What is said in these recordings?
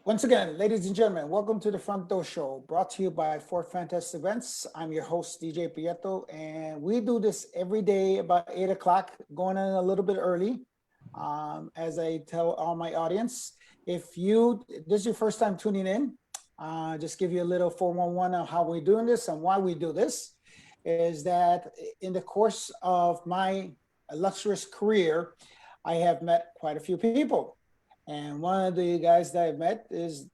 Once again, ladies and gentlemen, welcome to the Front Door Show, brought to you by Fort Fantastic Events. I'm your host, DJ Prieto, and we do this every day about 8 o'clock, going in a little bit early. As I tell all my audience, if this is your first time tuning in, just give you a little 411 on how we're doing this and why we do this, is that in the course of my illustrious career, I have met quite a few people. And one of the guys that I've met is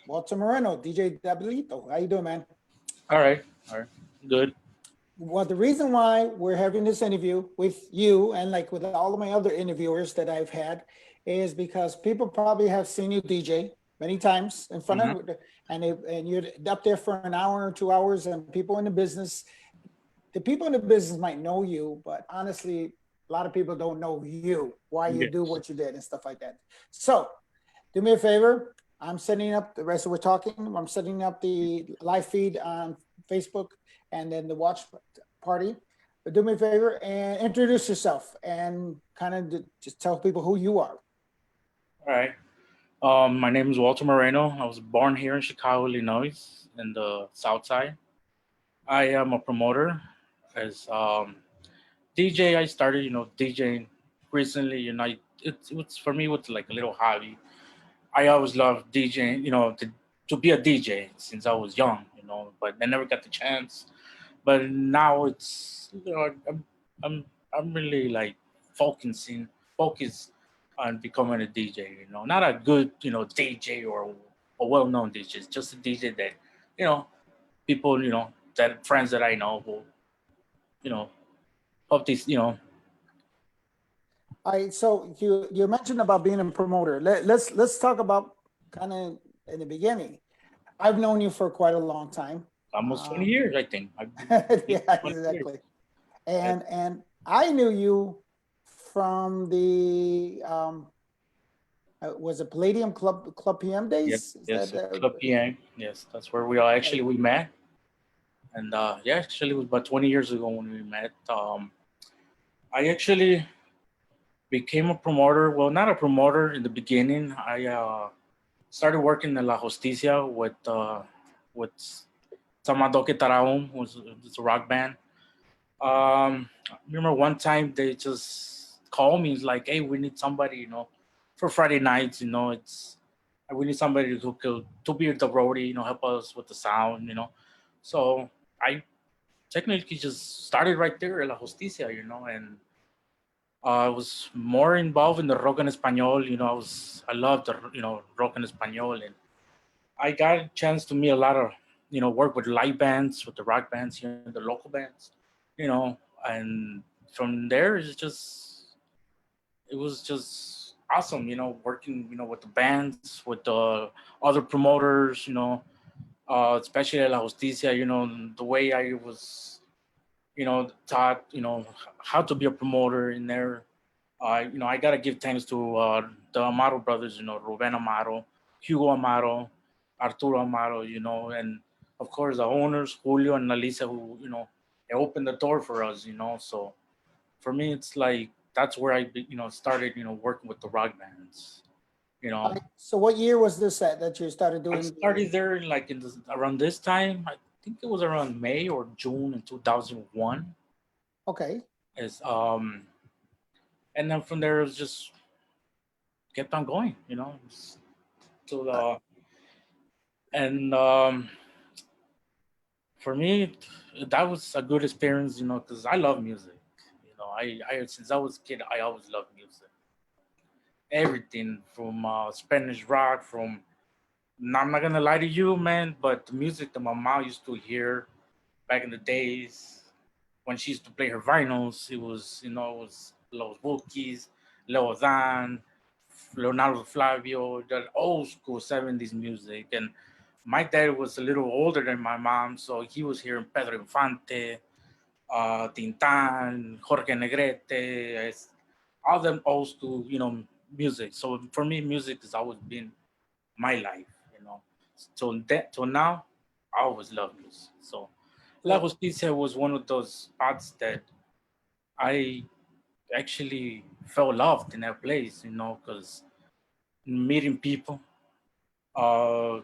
Walter Moreno, DJ Diablito. How you doing, man? All right, all right, good. Well, the reason why we're having this interview with you and like with all of my other interviewers that I've had is because people probably have seen you DJ many times in front Hmm. of and you're up there for an hour or 2 hours, and people in the business, the people in the business might know you, but honestly, a lot of people don't know you, why you do Yes. what you did and stuff like that. So do me a favor. I'm setting up the rest of we're talking. I'm setting up the live feed on Facebook and then the watch party. But do me a favor and introduce yourself and kind of just tell people who you are. All right. My name is Walter Moreno. I was born here in Chicago, Illinois, in the South Side. I am a promoter. As DJ, I started, DJing recently. It's for me, it's like a little hobby. I always loved DJing. To be a DJ since I was young. But I never got the chance. But now I'm I'm really like focusing focus on becoming a DJ. Not a good DJ or a well known DJ. It's just a DJ that you know people that friends that I know will you know hope these All right, so you mentioned about being a promoter. Let's talk about kind of in the beginning. I've known you for quite a long time. almost 20 Um, years I think. I've been yeah, 20 years. exactly. And And I knew you from the was it Palladium Club PM yes, days? Is yes, that Club PN. Yes, that's where we all actually we met. And yeah, actually it was about 20 years ago when we met. I actually became a promoter. Well, not a promoter in the beginning. I started working in La Justicia with Samado Taraum, who's it's a rock band. I remember one time they just called me. It's like, hey, we need somebody, for Friday nights. We need somebody who could to be the roadie, help us with the sound. So I technically just started right there at La Justicia, and I was more involved in the rock en español. I loved the rock en español, and I got a chance to meet a lot of work with live bands, with the rock bands here, the local bands, and from there it was just awesome, working with the bands, with the other promoters, especially at La Justicia, the way I was taught how to be a promoter in there. I gotta give thanks to the Amaro brothers, Ruben Amaro, Hugo Amaro, Arturo Amaro, and of course the owners, Julio and Alisa, who they opened the door for us, So for me, it's like that's where started, working with the rock bands. You know, so what year was this that you started I doing? started there like around this time. I think it was around May or June in 2001. Okay. Is and then from there it was just kept on going, to Uh, the and for me that was a good experience, because I love music. I since I was a kid I always loved music. Everything from Spanish rock, from I'm not gonna lie to you, man, but the music that my mom used to hear back in the days when she used to play her vinyls, it was Los Bookies, Leo Dan, Leonardo Flavio, that old school 70s music. And my dad was a little older than my mom, so he was hearing Pedro Infante, Tintan, Jorge Negrete, all them old school, music. So for me, music has always been my life, So now, I always love music. So La well, Justicia was one of those spots that I actually felt loved in that place, because meeting people, Uh,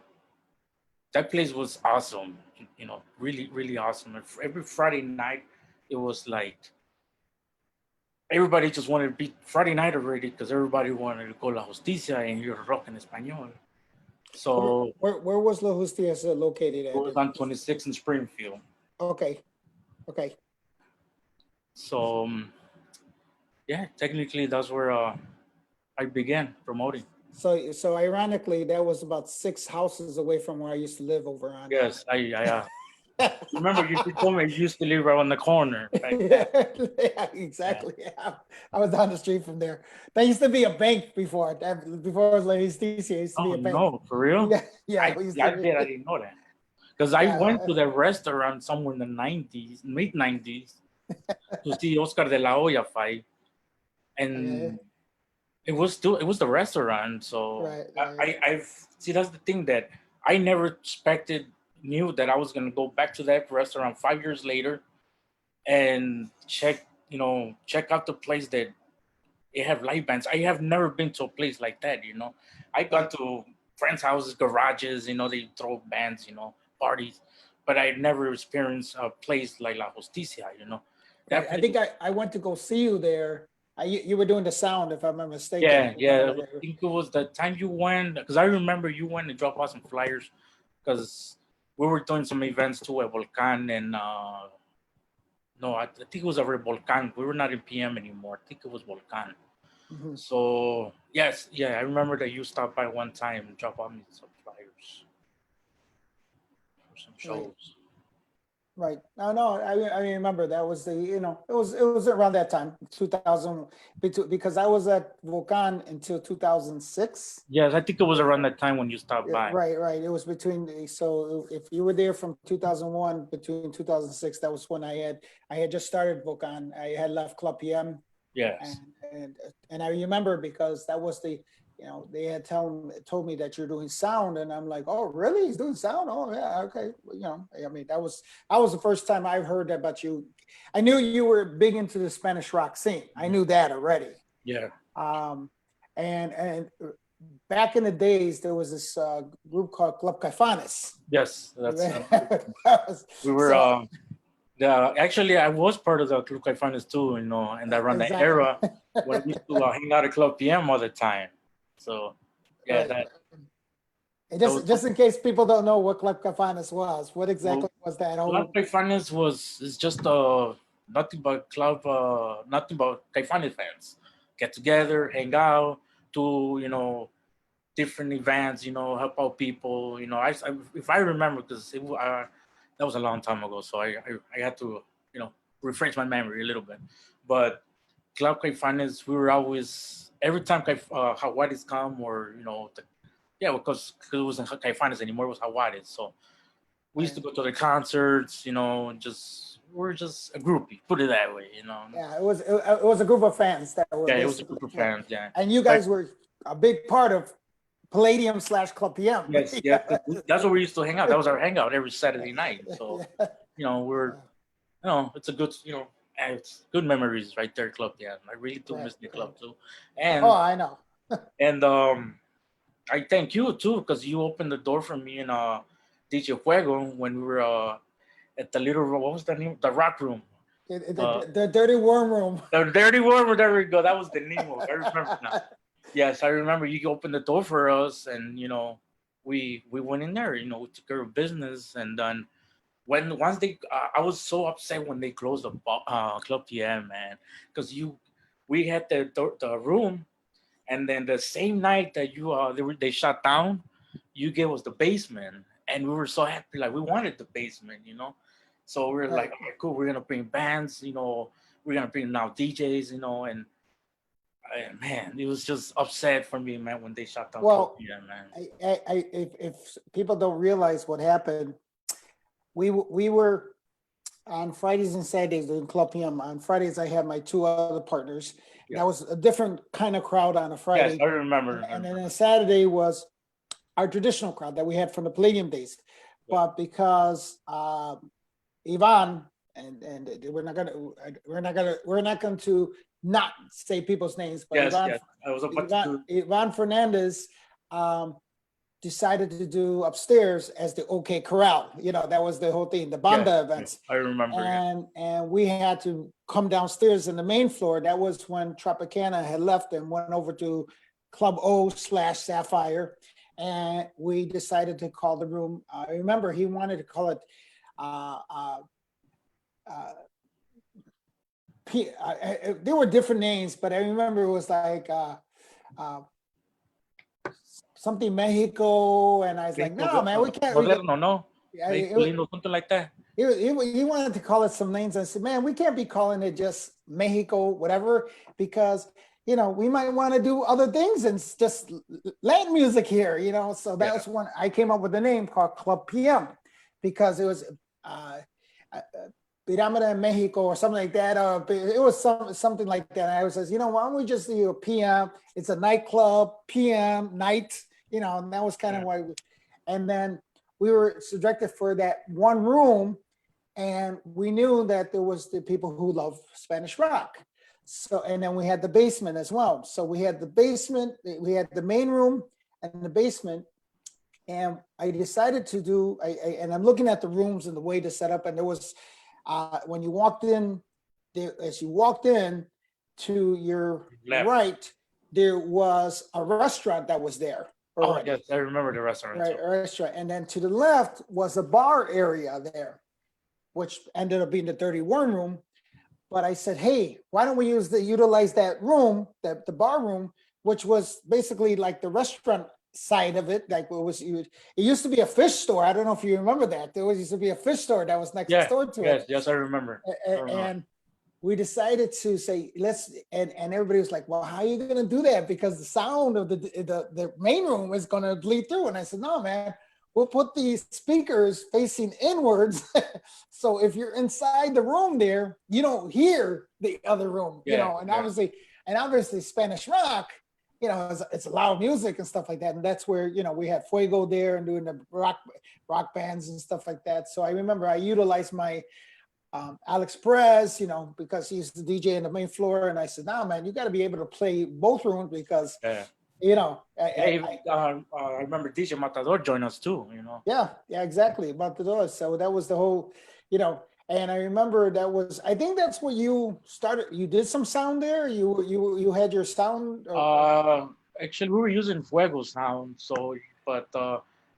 that place was awesome. You know, really, really awesome. And every Friday night, it was like everybody just wanted to be Friday night already because everybody wanted to go La Justicia and hear rock en español. So Where was La Justicia located it at? was on 26 in Springfield. Okay, okay. So yeah, technically that's where I began promoting. So ironically, that was about 6 houses away from where I used to live over on. Yes, I remember you told me you used to live right on the corner back then. Yeah, exactly. Yeah. I was down the street from there. There used to be a bank before. Before it was like Justicia, it used to be Oh a bank. no, for real? Yeah, yeah. We used I to did. I didn't know that because I yeah, went to the restaurant somewhere in the 90s, mid 90s, to see Oscar de la Hoya fight, okay. and it was the restaurant. So Right, I've see that's the thing that I never knew that I was gonna go back to that restaurant 5 years later and check out the place that they have live bands. I have never been to a place like that. I got right. to friends' houses, garages. They throw bands, parties, but I never experienced a place like La Justicia. Right. That I place. think I went to go see you there. You were doing the sound, if I'm not mistaken. Yeah, yeah. I think it was the time you went because I remember you went and dropped off some flyers because we were doing some events too at Volcan and no, I think it was over Volcan. We were not in PM anymore. I think it was Volcan. Mhm. So yes, yeah, I remember that you stopped by one time and dropped off me some flyers for some Right. shows. Right. No, I remember that was it was around that time, 2000, because I was at Volcan until 2006. Yes, I think it was around that time when you stopped Yeah, by. right. It was so if you were there from 2001 between 2006, that was when I had just started Volcan. I had left Club PM, and Yes. and and I remember because that was they had told me that you're doing sound, and I'm like, oh really? He's doing sound? Oh yeah, okay. I mean that was the first time I've heard about you. I knew you were big into the Spanish rock scene. I knew that already. Yeah. Um, and back in the days, there was this group called Club Caifanes. Yes. That's we were. So Actually, I was part of the Club Caifanes too. And around that exactly era when we used to hang out at Club PM all the time. So yeah, right. that And that was just in case people don't know what Club Caifanes was, what well, exactly was that Club whole? Caifanes is just nothing but Caifanes fans get together, hang out, do different events, help out people. If I remember, because that was a long time ago, so I had to refresh my memory a little bit. But Club Caifanes, we were always every time Jaguares come or yeah, because it wasn't Caifanes anymore, it was Jaguares. So we used to go to the concerts, we're just a groupie, put it that way. Yeah, it was a group of fans that were Yeah, it was a basically, group of fans. Yeah, and you like guys were a big part of Palladium / Club PM. yes, yeah, 'cause that's where we used to hang out. That was our hangout every Saturday night. So Yeah. we're it's a good it's good memories right there, club. Yeah, I really do miss the club too, Oh, and I know. and I thank you too because you opened the door for me and DJ Fuego when we were at the little what was the name, the rock room. The dirty worm room. The dirty warmer, there we go. That was the name of it. I remember now. Yes, I remember you opened the door for us, and we went in there. We took care of business, and then once I was so upset when they closed the Club TM, man, because we had the room, and then the same night that they shut down, you gave us the basement, and we were so happy, like we wanted the basement. So we were like, Right. okay, cool, we're gonna bring bands, we're gonna bring now DJs, and man, it was just upset for me, man, when they shut down Club Well, TM, man. if people don't realize what happened, we were on Fridays and Saturdays doing Club PM. On Fridays, I had my two other partners. Yeah. That was a different kind of crowd on a Yes, Friday. I remember. And then on Saturday was our traditional crowd that we had from the Palladium days. Yeah. But because Ivan and we're not going to not say people's names, but Yes, Ivan, yes. I was about to do. Ivan Fernandez decided to do upstairs as the OK Corral. You know, that was the whole thing, the banda events. I remember. And we had to come downstairs in the main floor. That was when Tropicana had left and went over to Club O/Sapphire. And we decided to call the room. I remember he wanted to call it there were different names, but I remember it was like something Mexico, and I was like, no, man, we can't. No, Yeah, something like that. He wanted to call it some names. I said, man, we can't be calling it just Mexico, whatever, because you know we might want to do other things and just Latin music here, you know. So that was when I came up with a name called Club PM, because it was Pirámide in Mexico or something like that. It was something like that. And I was says, you know, why don't we just do a PM? It's a nightclub, PM, night, you know, and that was kind of why. And then we were subjected for that one room, and we knew that there was the people who love Spanish rock. So, and then we had the basement as well. So we had the basement, we had the main room and the basement. And I decided to do, and I'm looking at the rooms and the way to set up, and there was, when you walked in, as you walked in to your right, there was a restaurant that was there. Already. Oh, yes, I remember the restaurant. Right, restaurant. And then to the left was a bar area there, which ended up being the dirty worm room. But I said, hey, why don't we utilize that room, the bar room, which was basically like the restaurant side of it. Like it used to be a fish store. I don't know if you remember that. There used to be a fish store that was next door to it. Yes, I remember. And we decided to say, and everybody was like, well, how are you going to do that? Because the sound of the main room is going to bleed through. And I said, no, man, we'll put these speakers facing inwards. So if you're inside the room there, you don't hear the other room, you know, and obviously Spanish rock, you know, it's loud music and stuff like that. And that's where, you know, we had Fuego there and doing the rock bands and stuff like that. So I remember I utilized my Alex Perez, you know, because he's the DJ in the main floor. And I said, no, man, you got to be able to play both rooms because, you know. I remember DJ Matador joined us too, you know. Yeah, exactly. Matador. So that was the whole, you know, and I remember I think that's where you started. You did some sound there. You had your sound. Actually, we were using Fuego sound. So, but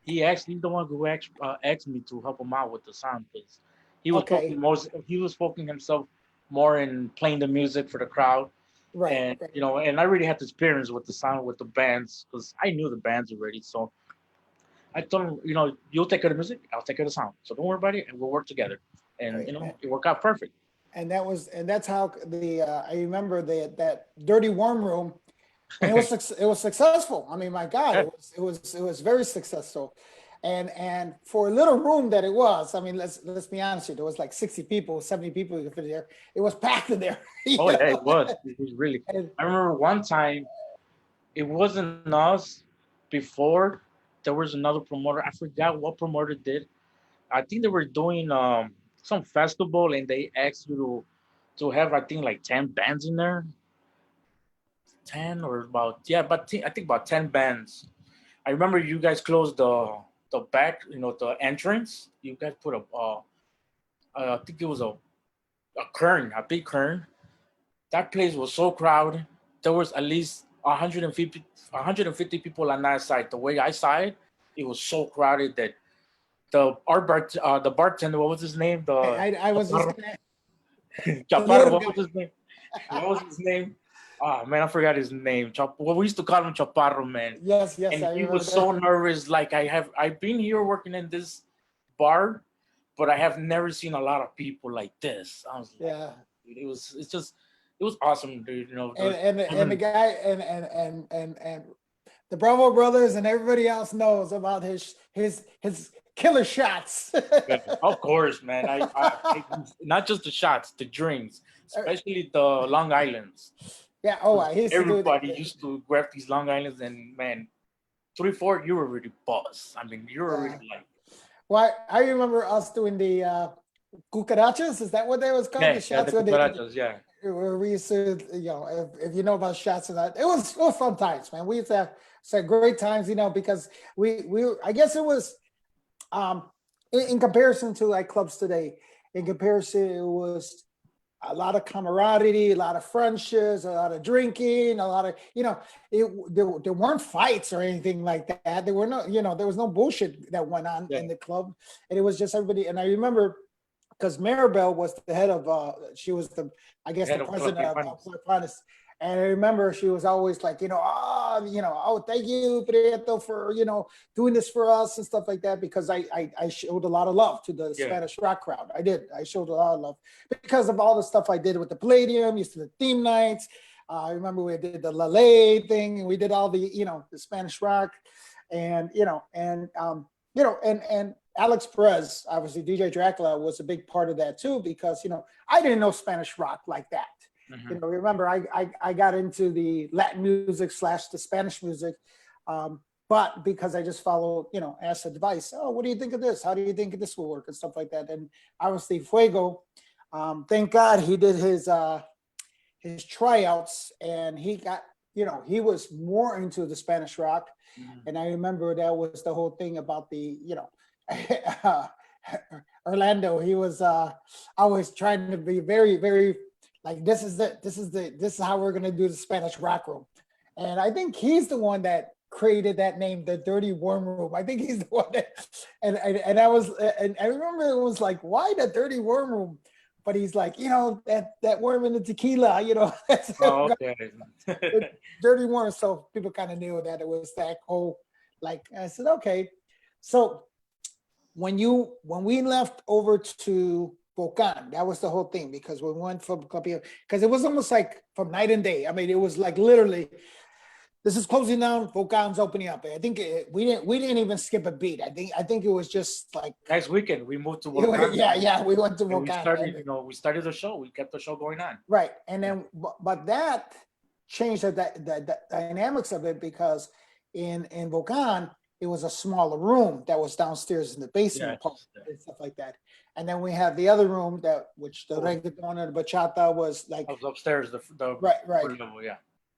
he's the one who asked me to help him out with the sound because he was focusing himself more in playing the music for the crowd. Right. And you know, and I really had the experience with the sound with the bands because I knew the bands already. So I told him, you know, you'll take care of the music, I'll take care of the sound. So don't worry about it, and we'll work together. And you know, it worked out perfect. And that's how I remember that dirty worm room. And it was successful. I mean, my God, it was very successful. And for a little room that it was, I mean, let's be honest here, there was like 60 people, 70 people you could fit there. It was packed in there. Oh, yeah, it was really. I remember one time, it wasn't us. Before there was another promoter. I forgot what promoter did. I think they were doing some festival, and they asked you to have, I think, like 10 bands in there. 10 or about, I think about 10 bands. I remember you guys closed the back, you know, the entrance. You guys put I think it was a big curtain. That place was so crowded. There was at least 150 people on that side. The way I saw it, it was so crowded that the bartender, what was his name? I was just Chaparro, what was his name? What was his name? Oh man, I forgot his name. Well, we used to call him Chaparro, man. Yes. And he was so nervous. Like I've been here working in this bar, but I have never seen a lot of people like this. I was like, it was awesome, dude. You know, and the guy and the Bravo brothers and everybody else knows about his killer shots. Of course, man. I not just the shots, the drinks, especially the Long Islands. Yeah. Everybody used to grab these Long Islands, and man, 3-4, you were already boss. I mean, you were already like. Well, I remember us doing the cucarachas. Is that what they was called? Yeah, the shots the cucarachas. Where we used to, you know, if you know about shots and that, it was fun times, man. We used to have So great times, because I guess it was, in comparison to like clubs today, in comparison, it was a lot of camaraderie, a lot of friendships, a lot of drinking, a lot of, there weren't fights or anything like that. There were no, there was no bullshit that went on in the club. And it was just everybody. And I remember, because Maribel was the head of, she was I guess, the president of Club Finance. And I remember she was always like, oh, thank you, Prieto, for, doing this for us and stuff like that, because I showed a lot of love to the Spanish rock crowd. I did. I showed a lot of love because of all the stuff I did with the Palladium, used to the theme nights. I remember we did the Lele thing, and we did all the, the Spanish rock, and, and Alex Perez, obviously DJ Dracula, was a big part of that too, because, I didn't know Spanish rock like that. Mm-hmm. Remember, I got into the Latin music / the Spanish music, but because I just followed, asked advice. Oh, what do you think of this? How do you think this will work and stuff like that? And obviously Fuego, thank God he did his tryouts, and he got, he was more into the Spanish rock. Mm-hmm. And I remember that was the whole thing about the, Orlando. He was always trying to be very, very, like, this is how we're going to do the Spanish rock room. And I think he's the one that created that name, the Dirty Worm Room. I think he's the one that, and I remember it was like, why the Dirty Worm Room? But he's like, that worm in the tequila, Oh, okay. Dirty worm. So people kind of knew that it was that whole, like, I said, okay. So when we left over to Volcan, that was the whole thing, because we went from Club, because it was almost like from night and day. I mean, it was like literally, this is closing down, Volcan's opening up. I think we didn't even skip a beat. I think it was just like next weekend we moved to Volcan. Yeah, we went to Volcan. We started the show. We kept the show going on. Right, and then but that changed the dynamics of it, because in Volcan, it was a smaller room that was downstairs in the basement and stuff like that. And then we have the other room which the reggaeton and the bachata was like. I was upstairs, the right. level, yeah.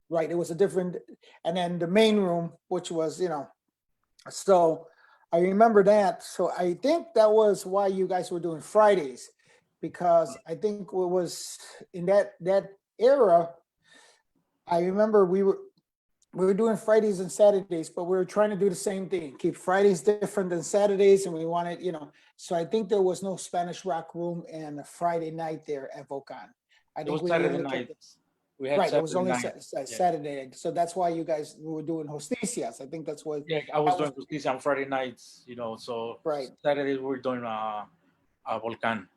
Right, it was a different, and then the main room, which was, so I remember that. So I think that was why you guys were doing Fridays, because I think it was in that era. I remember we were doing Fridays and Saturdays, but we were trying to do the same thing, keep Fridays different than Saturdays. And we wanted, so I think there was no Spanish rock room and a Friday night there at Volcan. I think it was Saturday night. We had right, it was only Saturday. So that's why you guys were doing Justicias. I think that's what. Yeah, I was doing Justicia on Friday nights, so right. Saturdays we were doing Volcan.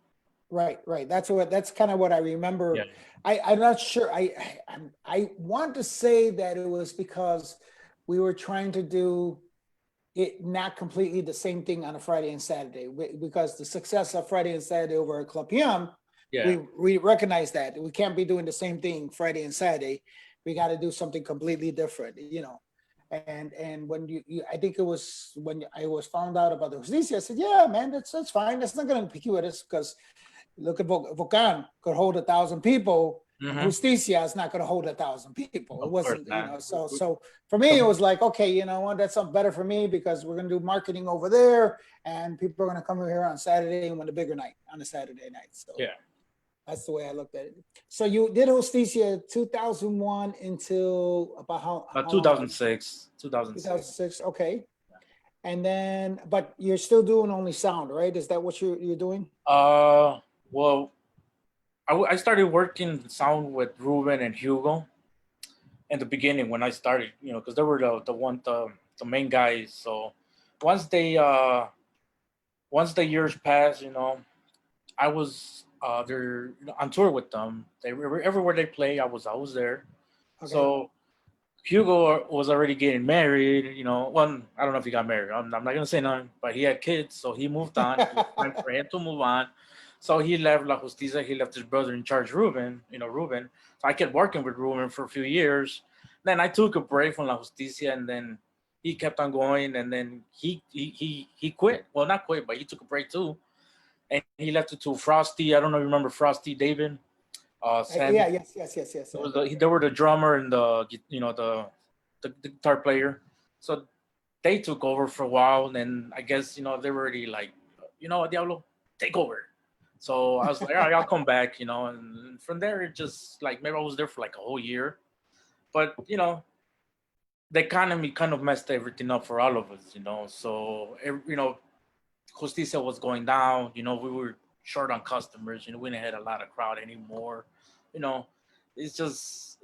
Right. That's kind of what I remember. Yeah. I'm not sure. I want to say that it was because we were trying to do it not completely the same thing on a Friday and Saturday, because the success of Friday and Saturday over at Club Yum, we recognize that we can't be doing the same thing Friday and Saturday. We got to do something completely different, And when I think it was when I was found out about the Justicia, I said, yeah, man, that's fine. That's not going to pick you at us, because look at Volcan could hold 1,000 people. Mm-hmm. Justicia is not going to hold 1,000 people. It wasn't, so for me, it was like, okay, you know what, that's something better for me, because we're going to do marketing over there, and people are going to come over here on Saturday and win a bigger night on a Saturday night. So that's the way I looked at it. So you did Justicia 2001 until about how 2006. 2006. Okay. And then, but you're still doing only sound, right? Is that what you're doing? Well, I started working sound with Ruben and Hugo in the beginning when I started, because they were the main guys. So once the years passed, I was they're on tour with them. They were everywhere they play. I was there. Okay. So Hugo was already getting married. Well, I don't know if he got married. I'm not gonna say nothing, but he had kids, so he moved on. It was time for him to move on. So he left La Justicia. He left his brother in charge, Ruben. Ruben. So I kept working with Ruben for a few years. Then I took a break from La Justicia, and then he kept on going. And then he quit. Well, not quit, but he took a break too. And he left it to Frosty. I don't know if you remember Frosty David. Yes. They were the drummer and the guitar player. So they took over for a while, and I guess they were already like, Diablo, take over. So I was like, all right, I'll come back, and from there it just like maybe I was there for like a whole year, but the economy kind of messed everything up for all of us, So Justicia was going down. We were short on customers. We didn't have a lot of crowd anymore. You know, it was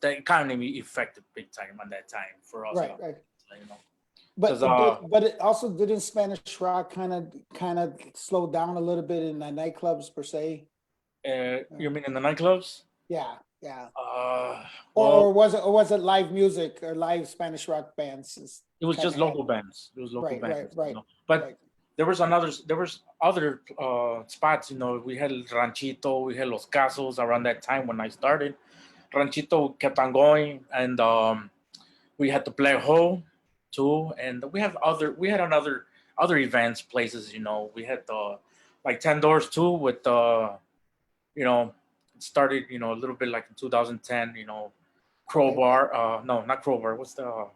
the economy affected big time on that time for us. Right, right. Because But it also didn't Spanish rock kind of slow down a little bit in the nightclubs per se. You mean in the nightclubs? Yeah, yeah. Well, Or was it live music or live Spanish rock bands? it was Kinda just local bands. It was local Right, bands. right. But Right. there was other spots. We had Ranchito, we had Los Casos around that time when I started. Ranchito kept on going, and we had to play home too, and we had another other events places. We had like 10 Doors too with you know it started a little bit like in 2010. Crowbar. No, not Crowbar. What's the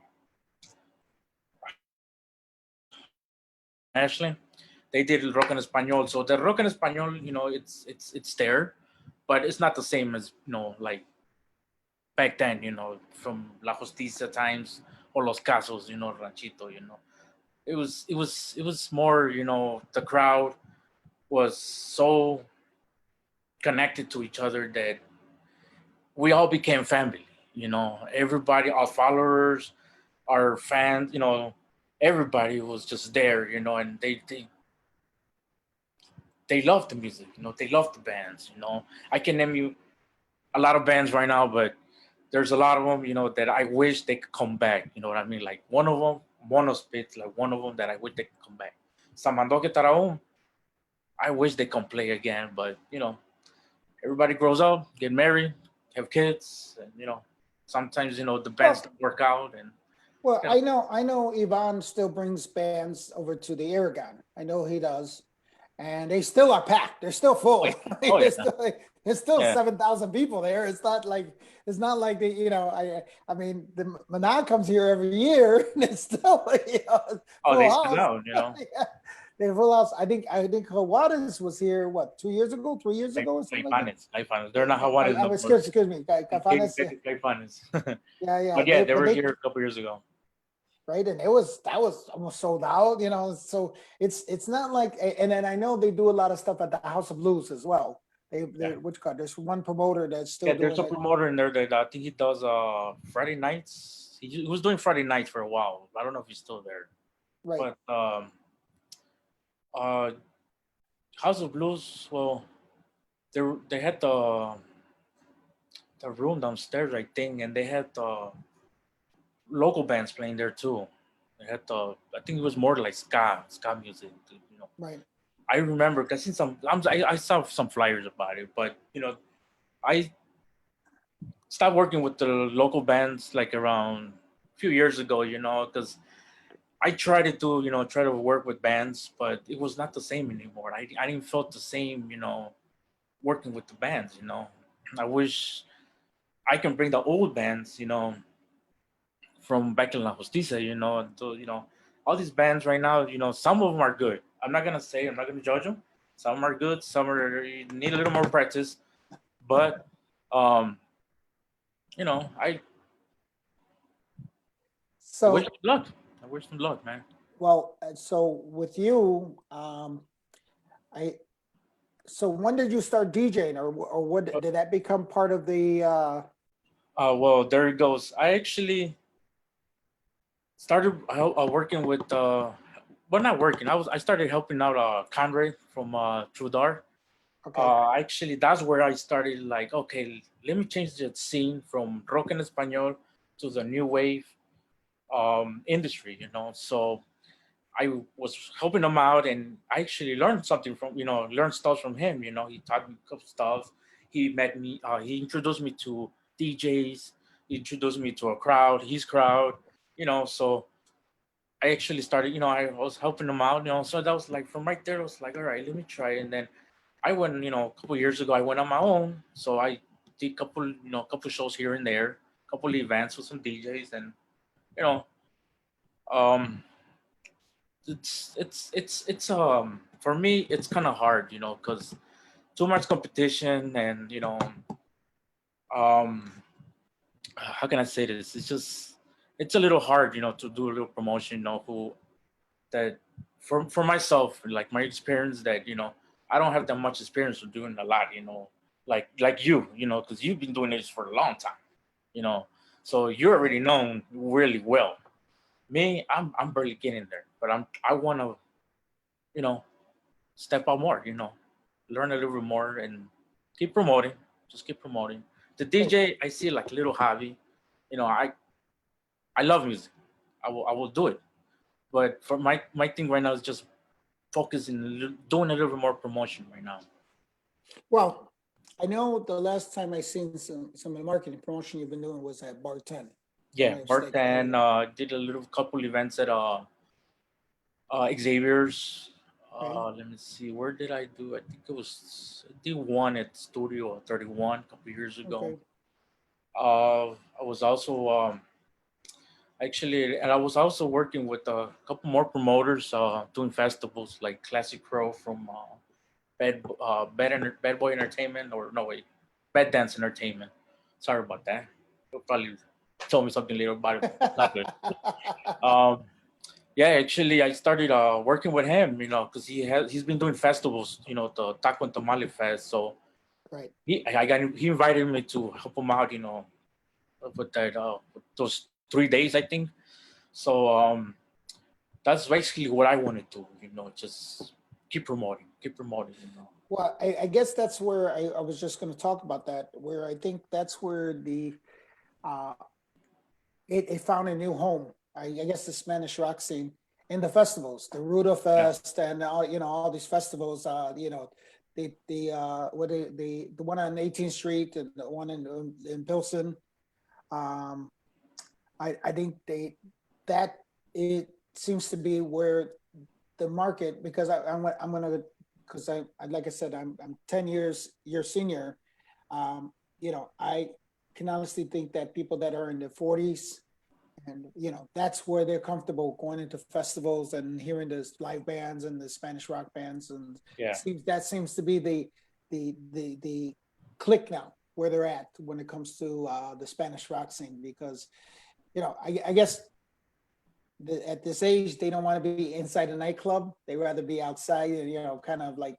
Ashley? They did rock en español. So the rock en español, it's there, but it's not the same as like back then. From La Justicia times or Los Casos. Ranchito. It was more. The crowd was so connected to each other that we all became family. Everybody, our followers, our fans. Everybody was just there. And they love the music. They love the bands. I can name you a lot of bands right now, but there's a lot of them, that I wish they could come back. You know what I mean? Like one of them, Monospit, like one of them that I wish they could come back. Samandoque Taraum, I wish they can play again, but everybody grows up, get married, have kids, and sometimes the bands don't work out. And Well, you know, I know Ivan still brings bands over to the Aragon. I know he does, and they still are packed. They're still oh full. yeah, oh yeah, There's still yeah. 7,000 people there. It's not like the I mean the Manan comes here every year and it's still Oh, full they still house. out. Yeah, they're full house. I think Juarez was here what 2 years ago, 3 years ago, or something like that. Caifanes. They're not Hawaiians no more. Excuse me, Cafanes. Caifanes. Yeah, yeah. But yeah, they But were they here a couple years ago. right, and that was almost sold out. So it's not like, and then I know they do a lot of stuff at the House of Blues as well. They Yeah. which card? There's one promoter that's still Yeah, doing there's a it. promoter in there that I think he does Friday nights. He was doing Friday nights for a while. I don't know if he's still there. Right. But uh House of Blues, well, they had the room downstairs, I think, and they had local bands playing there too. They had I think it was more like ska music. Right. I remember because I saw some flyers about it, but I stopped working with the local bands like around a few years ago. Because I tried to do try to work with bands, but it was not the same anymore. I didn't feel the same working with the bands. I wish I can bring the old bands from back in La Justicia. All these bands right now. Some of them are good. I'm not gonna judge them. Some are good. Some are need a little more practice. But I wish So them luck. I wish them luck, man. well, so with you, I so when did you start DJing, or what did that become part of the? Well, there it goes. I actually started working with well, not working. I started helping out Conrad from Trudar. Okay. Actually, that's where I started. Like, okay, let me change the scene from rock en español to the new wave industry. So I was helping him out, and I actually learned something from learned stuff from him. He taught me a couple stuff. He met me. He introduced me to DJs. He introduced me to a crowd, his crowd. So I actually started. I was helping him out. So that was like from right there. I was like, all right, let me try. And then I went. A couple years ago, I went on my own. So I did couple shows here and there, couple events with some DJs, and you know Um, for me it's kind of hard, because too much competition, and um, how can I say this? It's a little hard, to do a little promotion, who that for myself, like my experience, that I don't have that much experience of doing a lot, like because you've been doing this for a long time, you know, so you're already known really well. Me, I'm barely getting there, but I want to, you know, step out more, learn a little bit more and keep promoting, just keep promoting. The DJ, I see like little hobby, I love music. I will do it, but for my thing right now is just focusing, doing a little bit more promotion right now. Well, I know the last time I seen some of the marketing promotion you've been doing was at Bar 10. Yeah, Bartan did a little couple events at Xavier's. Okay. Let me see, where did I do? I did one at Studio 31 a couple years ago. Okay. I was also actually, and I was also working with a couple more promoters doing festivals like Classic Crow from Bad Boy Entertainment, or no wait, Bad Dance Entertainment. Sorry about that. You'll probably tell me something later about it. Not good. Um, yeah, actually, I started working with him, because he's been doing festivals, the Taco and Tamale Fest. So Right. he invited me to help him out, with that with those 3 days, I think. So that's basically what I wanted to, just keep promoting. Well, I guess that's where I was just going to talk about that, where I think that's where uh, it found a new home. I guess the Spanish rock scene in the festivals, the Ruda Yeah, Fest, and all these festivals. The one on 18th Street and the one in Pilsen. Um, I think that it seems to be where the market, because I'm gonna, because I like I said, I'm 10 years your senior. I can honestly think that people that are in their 40s, and that's where they're comfortable going into festivals and hearing the live bands and the Spanish rock bands, and yeah, seems to be the click now where they're at when it comes to the Spanish rock scene, because I guess at this age they don't want to be inside a nightclub. They rather be outside, and kind of like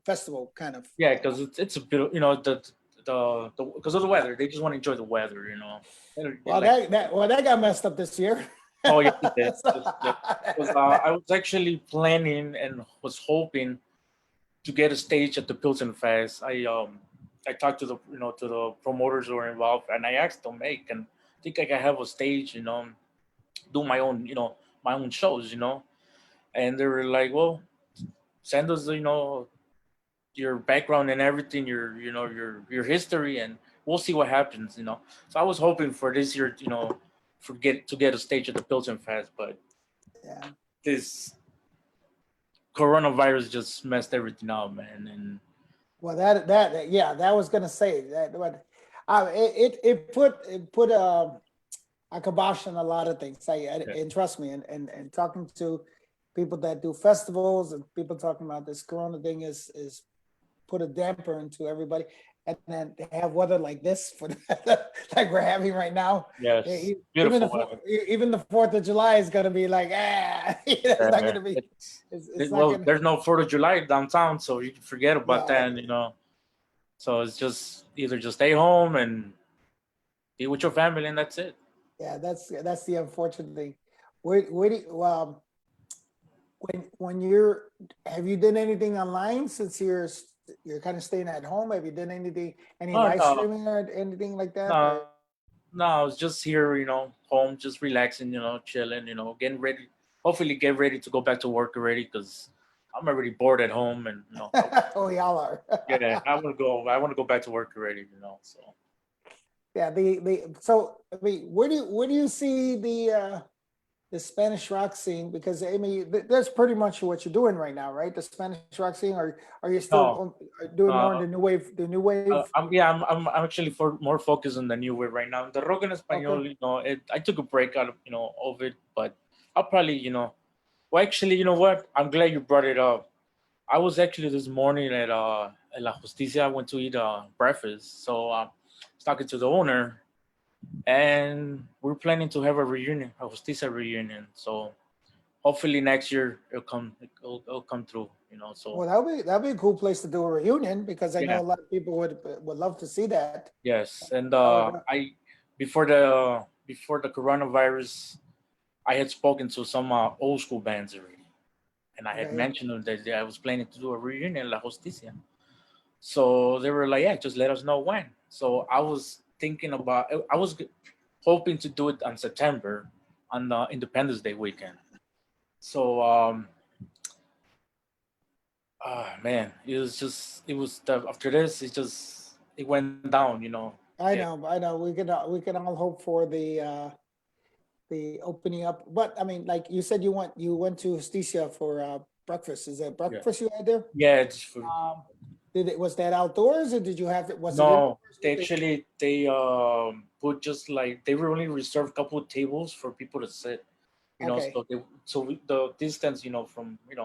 festival kind of. yeah, because it's a bit, the because of the weather. They just want to enjoy the weather. Well, Like, that got messed up this year. oh yeah, it did. Because I was actually planning and was hoping to get a stage at the Pilsen Fest. I talked to the promoters who were involved, and I asked them, "Hey, can think I can have a stage? Do my own my own shows, And they were like, "Well, send us your background and everything, your history, and we'll see what happens." So I was hoping for this year, to get a stage at the Pilsen Fest, but Yeah. this coronavirus just messed everything up, man. And Well, yeah, that was gonna say that, but it put a kibosh on a lot of things. yeah, And trust me, and talking to people that do festivals and people talking about this Corona thing is put a damper into everybody. And then to have weather like this for like we're having right now, yes, even beautiful weather. even the 4th of July is gonna be like it's not gonna be it's not Well, gonna. there's no 4th of July downtown, so you can forget about Yeah, that. So it's just either just stay home and be with your family, and that's it. yeah, that's the unfortunate thing. Where do when you're have you done anything online since you're kind of staying at home? Have you done any Oh live no, streaming or anything like that? no, Or no. I was just here, home, just relaxing, chilling, getting ready. Hopefully, get ready to go back to work already because I'm already bored at home, and oh, y'all are. yeah, I want to go. I want to go back to work already. So Yeah, the so I mean, where do you see the Spanish rock scene? Because I mean, that's pretty much what you're doing right now, right? The Spanish rock scene, or are you no, still doing more in uh, the new wave? The new wave? I'm actually more focused on the new wave right now. The rock en Okay. español, I took a break out of it, but I'll probably, well, actually, you know what? I'm glad you brought it up. I was actually this morning at La Justicia. I went to eat breakfast. So I was talking to the owner, and we're planning to have a reunion, a Justicia reunion. So hopefully next year it'll come through. So Well, that'd be a cool place to do a reunion because I know yeah, a lot of people would love to see that. yes, and That would, I before the coronavirus, I had spoken to some old school bands already, and I had okay. mentioned them that I was planning to do a reunion in La Justicia. So they were like, "Yeah, just let us know when." So I was thinking about, I was hoping to do it on September, on the Independence Day weekend. So man, after this, it went down. I Yeah, know, I know. We can all hope for the opening up. But I mean, like you said, you went to Justicia for breakfast. Is that yeah, breakfast you had there? yeah. It's for Um, was that outdoors or did you have it? Was it indoors? No, they put just like they were only reserved a couple of tables for people to sit. Okay, The distance, from it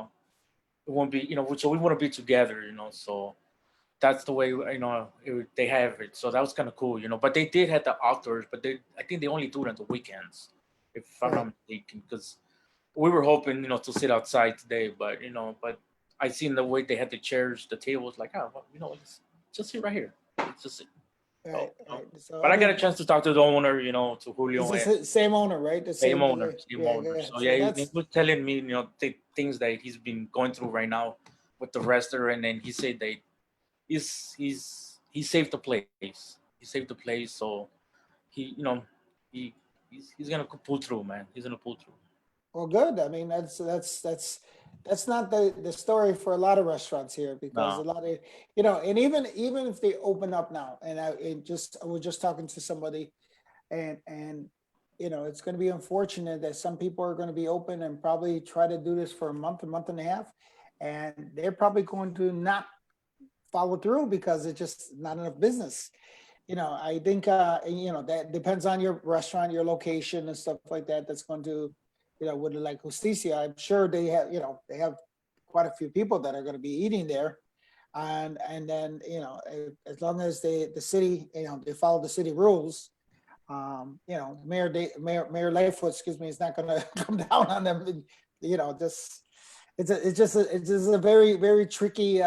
won't be, so we want to be together. So that's the way they have it. So that was kind of cool. But they did have the outdoors, but I think they only do it on the weekends, if I'm not right. mistaken, because we were hoping to sit outside today, but I seen the way they had the chairs, the tables, like, oh, well, just sit right here. It's just sit. Right, So, right. So but I I got a mean, chance to talk to the owner, to it's Julio, the and same owner, right? The same same, owner, same yeah, owner. yeah. So So yeah, he that's was telling me, things that he's been going through right now with the wrestler, and then he said that he saved the place. He saved the place, so he, he he's gonna pull through, man. He's gonna pull through. well, good. I mean, that's not the story for a lot of restaurants here because a No, lot of and even if they open up now, and I was just talking to somebody, and it's going to be unfortunate that some people are going to be open and probably try to do this for a month and a half, and they're probably going to not follow through because it's just not enough business. I think that depends on your restaurant, your location, and stuff like that. That's going to, with like Justicia, I'm sure they have quite a few people that are going to be eating there, and then as long as the city they follow the city rules, Mayor Lightfoot, excuse me, is not going to come down on them. Just it's just a very very tricky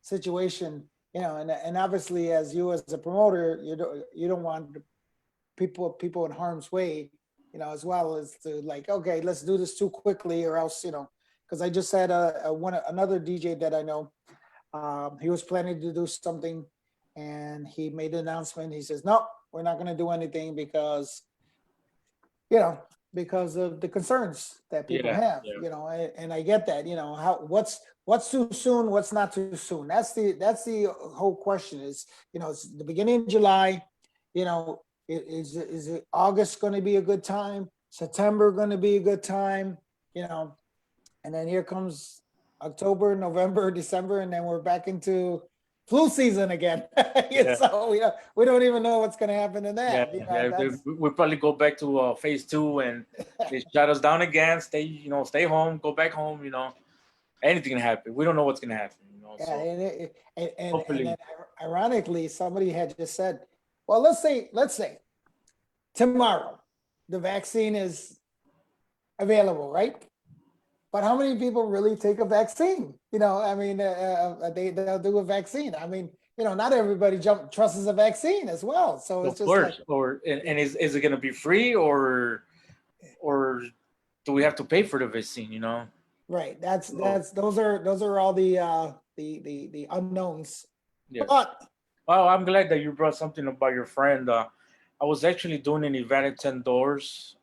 situation. And obviously, as you as a promoter, you don't want people in harm's way, as well as to like, okay, let's do this too quickly, or else, because I just had another DJ that I know. He was planning to do something, and he made an announcement. He says, "No, we're not going to do anything you know, because of the concerns that people yeah, have, yeah, and I get that, how what's too soon, what's not too soon. That's the whole question is, it's the beginning of July, is it August going to be a good time? September going to be a good time? You know, and then here comes October, November, December, and then we're back into flu season again. yeah, So we don't even know what's going to happen in yeah, that. yeah. That's We probably go back to phase two, and they shut us down again. Stay home, go back home. Anything can happen. We don't know what's gonna happen. Yeah, So and then hopefully, ironically, somebody had just said, well, let's say tomorrow the vaccine is available, right? But how many people really take a vaccine? I mean, they'll do a vaccine. I mean, not everybody trusts a vaccine as well. So it's of just like, course. And is it gonna be free, or do we have to pay for the vaccine? right. That's So that's those are all the unknowns. yes. But Well, I'm glad that you brought something about your friend. I was actually doing an event at 10 Doors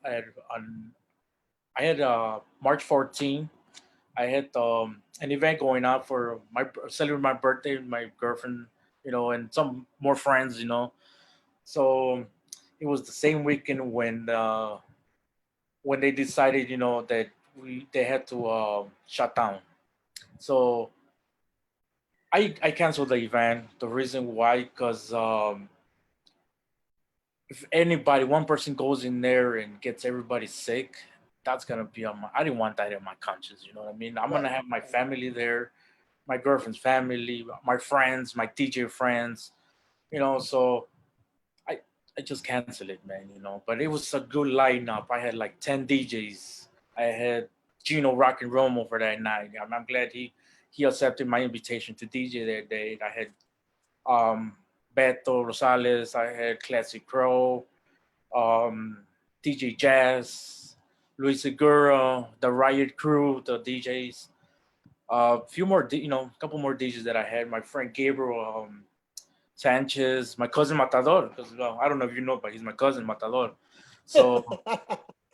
I had March 14. I had an event going on for my celebrating my birthday, my girlfriend, and some more friends. So it was the same weekend when they decided, that they had to shut down. So I canceled the event. The reason why, because if anybody, one person goes in there and gets everybody sick, that's gonna be on my. I didn't want that in my conscience. You know what I mean? I'm Right. gonna have my family there, my girlfriend's family, my friends, my DJ friends. So I I just canceled it, man. But it was a good lineup. I had like 10 DJs. I had Gino Rock and Romo for that night. I'm glad he accepted my invitation to DJ that day. I had um, Beto Rosales. I had Classic Crow, um, DJ Jazz, Luis Segura, the Riot Crew, the DJs. A few more, a couple more DJs that I had. My friend Gabriel Sanchez, my cousin Matador, because I don't know if you know, but he's my cousin Matador. So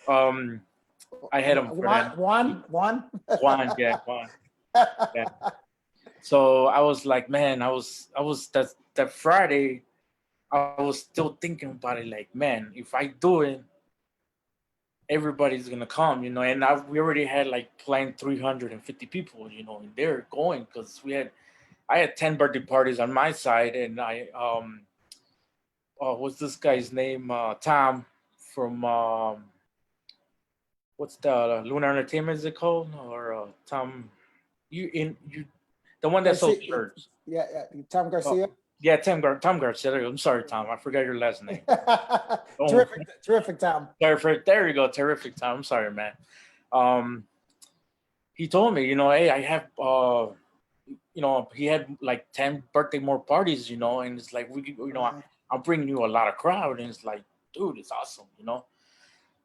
um, I had him for that. Juan. Juan, yeah, Juan, yeah. So I was like, man, I was that Friday. I was still thinking about it, like, man, if I do it, everybody's gonna come, and we already had like planned 350 people, in there going because I had 10 birthday parties on my side, and what's this guy's name? Tom from what's the Lunar Entertainment is it called? Or Tom, you the one that sells shirts. Yeah, Tom Garcia. Yeah, Tom Garcia. I'm sorry, Tom. I forgot your last name. Terrific, Tom. Terrific. There you go. Terrific, Tom. I'm sorry, man. He told me, hey, I have, he had like 10 birthday more parties, and it's like, I'm bringing you a lot of crowd. And it's like, dude, it's awesome,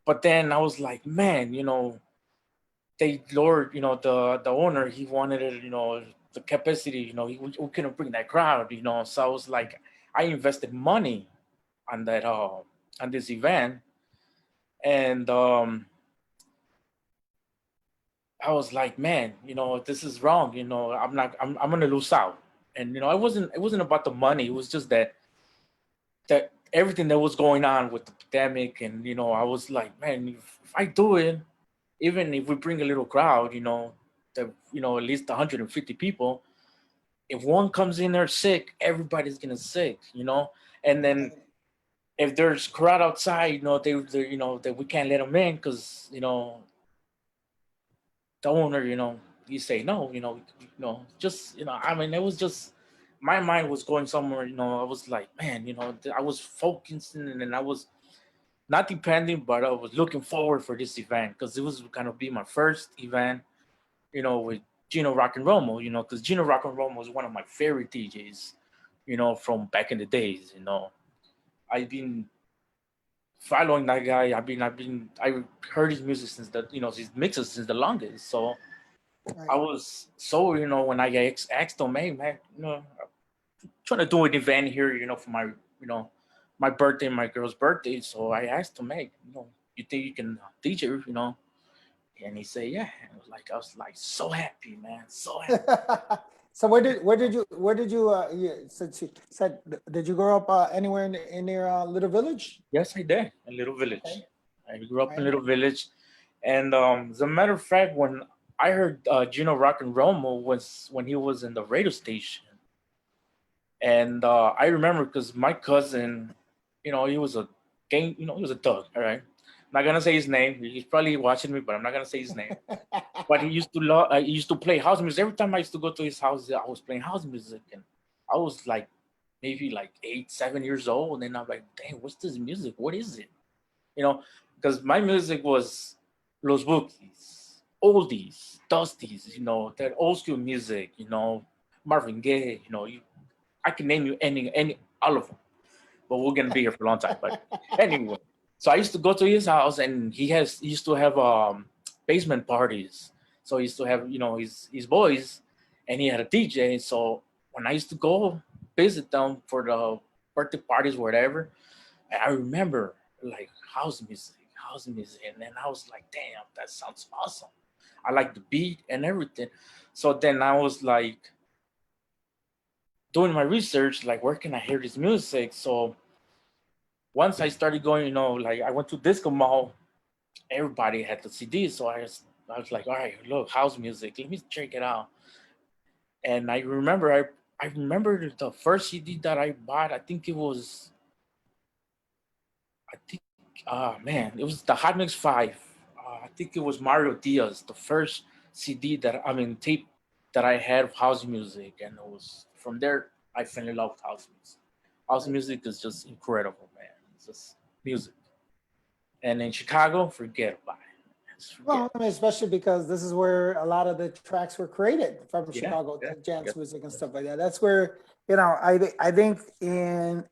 But then I was like, man, they lowered, the owner, he wanted it, the capacity, we couldn't bring that crowd, So I was like, I invested money on that, on this event. And I was like, man, this is wrong. I'm gonna lose out. And it wasn't about the money. It was just that everything that was going on with the pandemic, and I was like, man, if I do it, even if we bring a little crowd, at least 150 people, if one comes in there sick, everybody's gonna sick, And then if there's crowd outside, that we can't let them in because the owner, you say no, just I mean, it was just my mind was going somewhere, I was like, man, I was focusing and I was not depending, but I was looking forward for this event because it was gonna be my first event, with Gino Rock and Romo, because Gino Rock and Romo was one of my favorite DJs, from back in the days, I've been following that guy. I heard his music since his mixes since the longest. So Right. I was so, when I asked him, hey man, trying to do an event here, for my, my birthday, my girl's birthday. So I asked him, hey, you think you can DJ, And he said, yeah. And I was like so happy, man, so happy. So where did you said did you grow up anywhere in your little village? Yes, I did. A little village. Okay. I grew up in a little village, and as a matter of fact, when I heard Gino Rock and Romo was when he was in the radio station, and I remember because my cousin, he was a gang, he was a thug. All right, I'm not gonna say his name. He's probably watching me, but I'm not gonna say his name. But he used to love. He used to play house music. Every time I used to go to his house, I was playing house music, and I was like maybe like 8, 7 years old, and I'm like, dang, what's this music? What is it? Because my music was Los Bookies, oldies, dusties, that old school music, Marvin Gaye, I can name you any all of them, but we're gonna be here for a long time. But anyway, so I used to go to his house, and he used to have basement parties. So he used to have his boys, and he had a DJ. So when I used to go visit them for the birthday parties, whatever, I remember like house music, and then I was like, damn, that sounds awesome. I like the beat and everything. So then I was like doing my research, like where can I hear this music? So once I started going, like I went to Disco Mall, everybody had the CD, so I was like, all right, look, house music, let me check it out. And I remember the first CD that I bought. I think it was, man, it was the Hot Mix 5. I think it was Mario Diaz, the first CD that I mean tape that I had of house music, and it was from there I fell in love with house music. House music is just incredible, man. It's just music. And in Chicago, forget about it. Just forget. Well, I mean, especially because this is where a lot of the tracks were created from Yeah, Chicago, yeah, the jazz yeah, music and stuff like that. That's where, I think in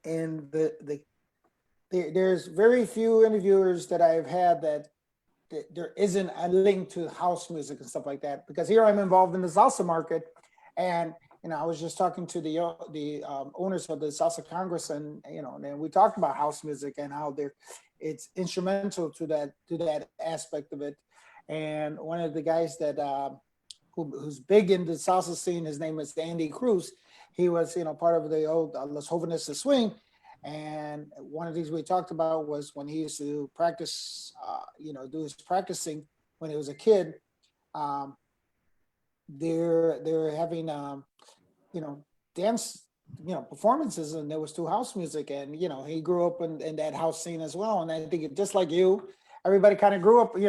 there's very few interviewers that I've had that there isn't a link to house music and stuff like that. Because here I'm involved in the salsa market, and I was just talking to the owners of the Salsa Congress, and and we talked about house music and how it's instrumental to that aspect of it. And one of the guys that who's big in the salsa scene, his name is Andy Cruz. He was part of the old Los Jóvenes de Swing. And one of the things we talked about was when he used to practice, do his practicing when he was a kid. Um, they're having dance performances, and there was two house music, and he grew up in that house scene as well. And I think just like you, everybody kind of grew up, we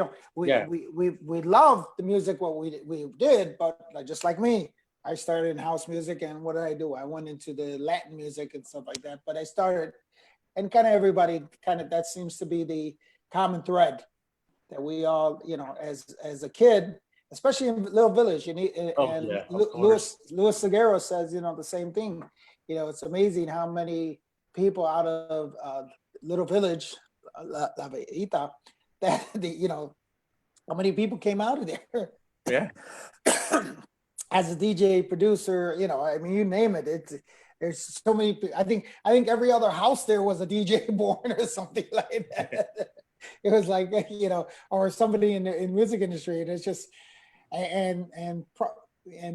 yeah, we we we loved the music what we did, but just like me, I started in house music, and what did I do? I went into the Latin music and stuff like that. But I started, and kind of everybody that seems to be the common thread that we all, as a kid, especially in Little Village, oh and yeah, of course. Louis Seguero says, the same thing. It's amazing how many people out of Little Village, La Villita, that how many people came out of there Yeah, as a DJ producer. I mean, you name it. There's so many. I think every other house there was a DJ born or something like that. It was like or somebody in music industry, and it's just and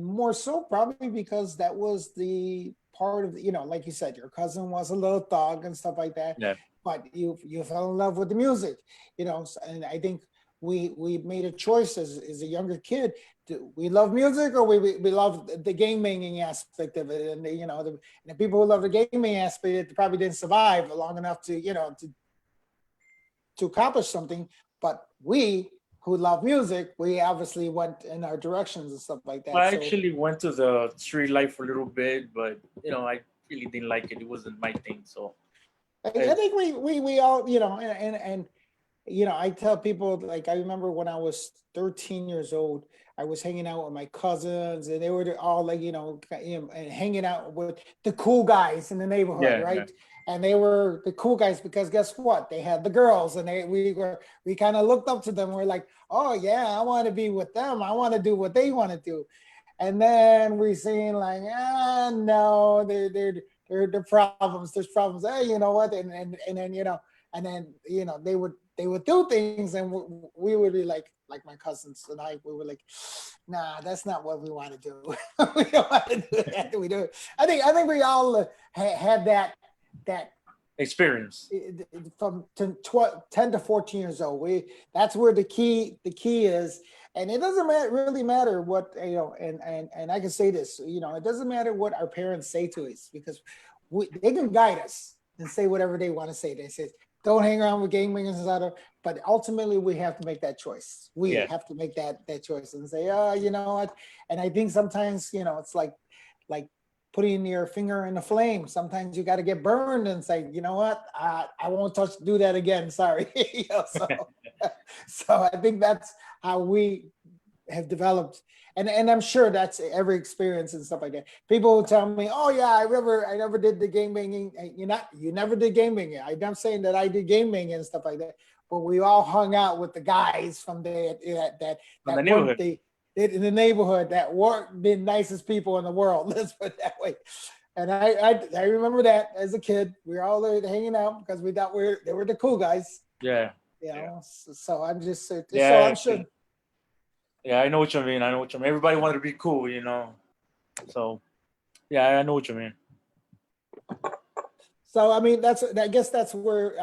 more so probably because that was the part of like you said, your cousin was a little thug and stuff like that, yeah. but you fell in love with the music, and I think we made a choice as a younger kid. We love music, or we love the game banging aspect of it, and the people who love the gaming aspect probably didn't survive long enough to accomplish something. But we who love music, we obviously went in our directions and stuff like Well, that. I So actually went to the street life for a little bit, but I really didn't like it. It wasn't my thing. So I I, think we all, and I tell people, like, I remember when I was 13 years old, I was hanging out with my cousins, and they were all like, and hanging out with the cool guys in the neighborhood, yeah, yeah, right? And they were the cool guys because guess what? They had the girls, and we kind of looked up to them. We're like, oh yeah, I want to be with them. I want to do what they want to do. And then we seen like, no, they're problems. There's problems. Hey, you know what? And then they would do things, and we would be like my cousins and I, we were like, nah, that's not what we want to do. We don't want to do that. We do. I think we all had that experience. from 10 to 14 years old. That's where the key is. And it doesn't really matter what, and I can say this, it doesn't matter what our parents say to us, because they can guide us and say whatever they want to say. They say, don't hang around with gang bangers, but ultimately we have to make that choice. We Yeah, have to make that choice and say, oh, you know what? And I think sometimes, it's like putting your finger in the flame. Sometimes you got to get burned and say, you know what? I won't do that again. Sorry. So I think that's how we have developed. And I'm sure that's every experience and stuff like that. People will tell me, "Oh yeah, I never did the game banging." You never did game banging. I'm not saying that I did game banging and stuff like that, but we all hung out with the guys from from the that weren't neighborhood. in the neighborhood, that weren't the nicest people in the world. Let's put it that way. And I remember that as a kid, we were all there hanging out because we thought they were the cool guys. Yeah, You yeah, know, so I'm just so yeah. I'm sure. Yeah, I know what you mean. I know what you mean. Everybody wanted to be cool. So yeah, I know what you mean. So I mean, I guess that's where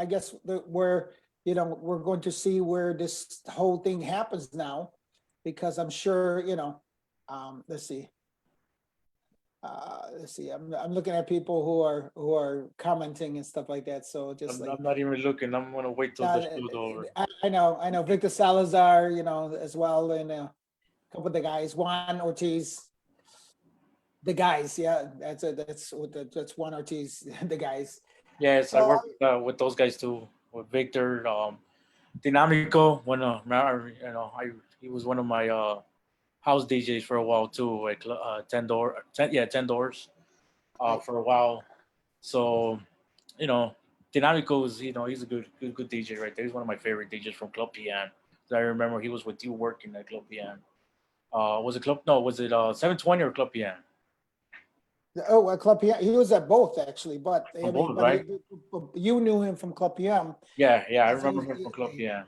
where we're going to see where this whole thing happens now, because I'm sure let's see. Let's see. I'm looking at people who are commenting and stuff like that. So just I'm, like I'm not even looking. I'm gonna wait till the uh, show's over. I know Victor Salazar, as well, and a couple of the guys, Juan Ortiz, the guys. Yeah, that's Juan Ortiz, the guys. Yes, I So worked with those guys too. With Victor, Dinamico. When he was one of my house DJs for a while too. Like 10 doors right. for a while. So you know, Dinamico is he's a good DJ right there. He's one of my favorite DJs from Club PM. I remember he was with you working at Club PM. Was it Club? No, was it 720 or Club PM? Oh, well, Club PM. He was at both actually, but I On mean, both, right? but you knew him from Club PM. Yeah, I As remember him from Club PM.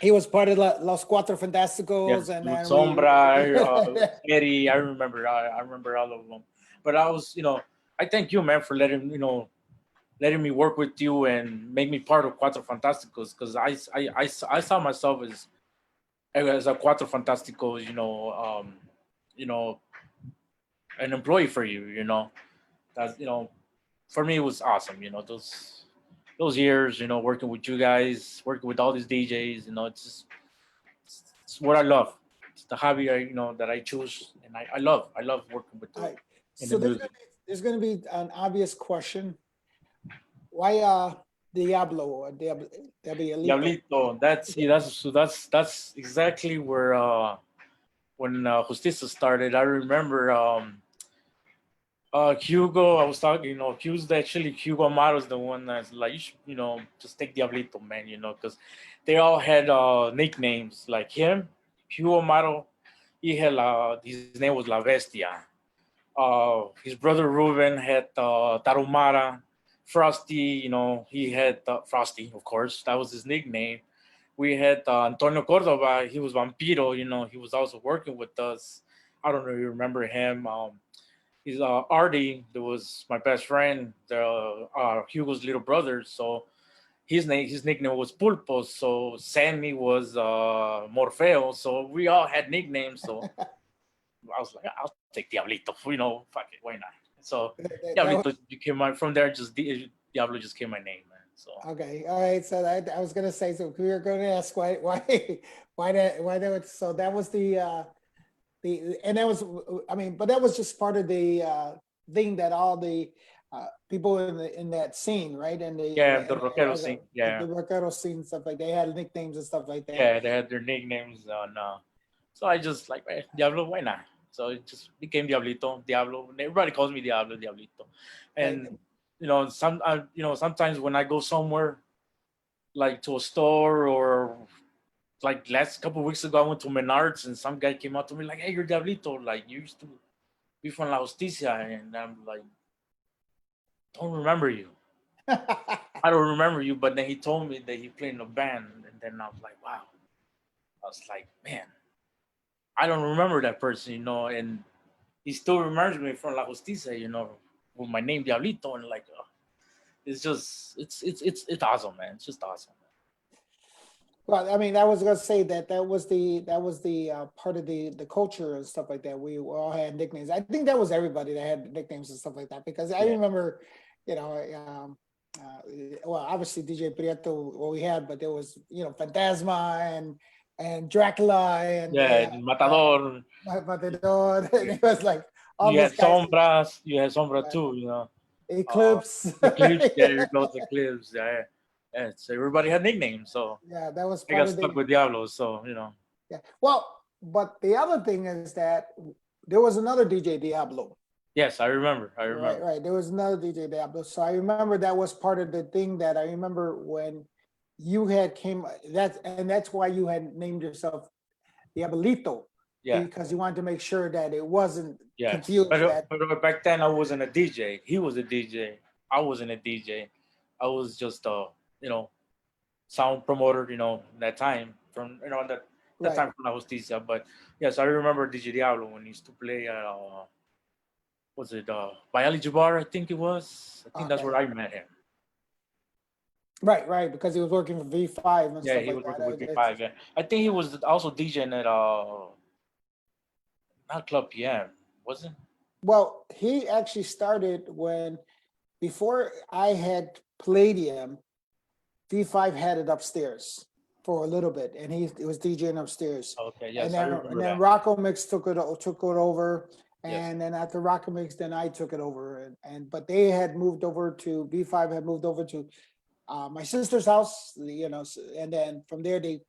he was part of Los Cuatro Yeah, Fantásticos, and with then we Sombra, Eddie. I remember all of them. But I was, I thank you, man, for letting me work with you and make me part of Cuatro Fantásticos because I saw myself as a Cuatro Fantásticos, you know, an employee for you, that for me it was awesome, those years, working with you guys, working with all these DJs, it's what I love. It's the hobby that I choose, and I love working with all right. in the So music. there's gonna be an obvious question. Why Diablo or Diablito? Diablito, that's exactly where when Justicia started. I remember Hugo. I was talking, Hugo Amaro's the one that's like, you should, just take Diablito, man, because they all had nicknames like him. Hugo Amaro, his name was La Bestia. His brother Ruben had Tarumara. Frosty, he had Frosty, of course. That was his nickname. We had Antonio Cordova. He was Vampiro. He was also working with us. I don't know if you remember him. He's Artie. That was my best friend, Hugo's little brother. So his nickname was Pulpo. So Sammy was Morfeo. So we all had nicknames. So I was like, I'll take Diablito. Fuck it, why not? So That Diablito was became my from there. Just Diablo just came my name, man. So okay. All right. So I was gonna say, so we were gonna ask why that was, so that was and that was, I mean, but that was just part of the thing that all the people in that scene, right? And yeah, the rockero scene. the Yeah, rockero scene and stuff, like they had nicknames and stuff like that. yeah, they had their nicknames on. So I just like, man, Diablo, why not? So it just became Diablito, Diablo. And everybody calls me Diablo, Diablito. Right. And sometimes when I go somewhere like to a store or like last couple of weeks ago, I went to Menards and some guy came up to me like, "Hey, you're Diablito. Like you used to be from La Justicia," and I'm like, "Don't remember you. I don't remember you." But then he told me that he played in a band, and then I was like, "Wow." I was like, "Man, I don't remember that person, and he still remembers me from La Justicia, with my name Diablito, and like, it's just, it's awesome, man. It's just awesome." Well, I mean, I was gonna say that was the part of the culture and stuff like that. We all had nicknames. I think that was everybody that had nicknames and stuff like that, because I Yeah, remember, you know, well, obviously DJ Prieto, what we had, but there was, Fantasma and Dracula and yeah, Matador. Matador. And it was like all You those had guys. Sombras. You had Sombra too. Uh, Eclipse. Eclipse. Yeah, here goes Eclipse. Yeah, yeah. So everybody had nicknames. So Yeah, that was I part got of stuck the. with Diablo. So Yeah. Well, but the other thing is that there was another DJ Diablo. yes, I remember. I Right, remember. right. There was another DJ Diablo. So I remember that was part of the thing that I remember when you had came, that's why you had named yourself Diablito, Yeah. because you wanted to make sure that it wasn't Yes, confused that but back then I wasn't a DJ. He was a DJ. I wasn't a DJ. I was just you know sound promoter. That time from that right. time from La Justicia. But yes, I remember DJ Diablo when he used to play at was it Biology Bar? I think it was. I think that's where Okay. I met him. Right, right, because he was working for V5 and Yeah, stuff he like was working that. with B5. Yeah, I think he was also DJing at not Club PM, wasn't? Well, he actually started when before I had Palladium, V5 had it upstairs for a little bit, and he was DJing upstairs. Okay, And yes, I then remember that. Rocco Mix took it over, Yes. and then after Rocco Mix, then I took it over, and but they had moved over to V5 had moved over to my sister's house, and then from there they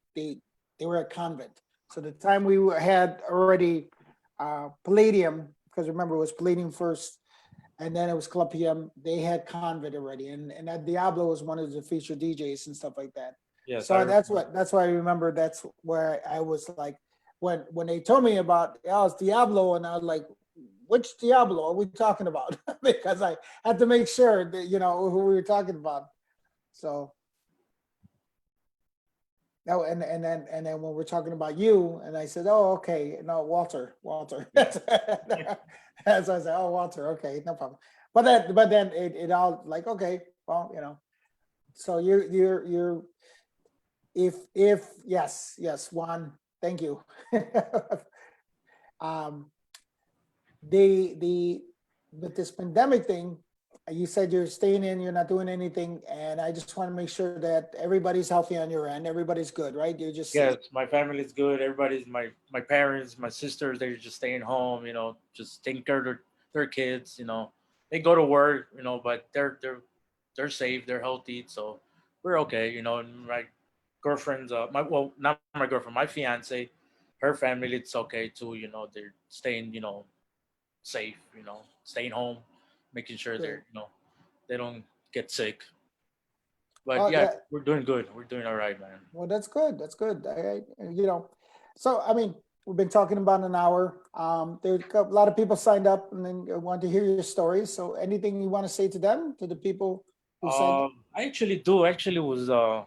were at Convent. So the time had already Palladium, because remember it was Palladium first, and then it was Club PM. They had Convent already, and that Diablo was one of the featured DJs and stuff like that. Yes, I So remember. that's why I remember. That's where I was like, when they told me about it's Diablo, and I was like, which Diablo are we talking about? Because I had to make sure that who we were talking about. So no, and then when we're talking about you, and I said, oh, okay, no, Walter. Yeah. As I said, oh, Walter, okay, no problem. But then it all like, okay, well, so you're if yes, Juan, thank you. um, the with this pandemic thing, you said you're staying in, you're not doing anything, and I just want to make sure that everybody's healthy on your end, everybody's good, right? You're just Yes, my family's good. Everybody's my parents, my sisters. They're just staying home. Just taking care of their kids. They go to work. But they're safe. They're healthy. So we're okay. And my girlfriend's not my girlfriend, my fiance, her family. It's okay too. They're staying. Safe. Staying home, making sure good. they don't get sick. But Oh yeah, yeah, we're doing good. We're doing all right, man. well that's good. That's good. So I mean, we've been talking about an hour. There's a lot of people signed up and then want to hear your stories. So anything you want to say to them, to the people who signed up? I actually do. Actually, was I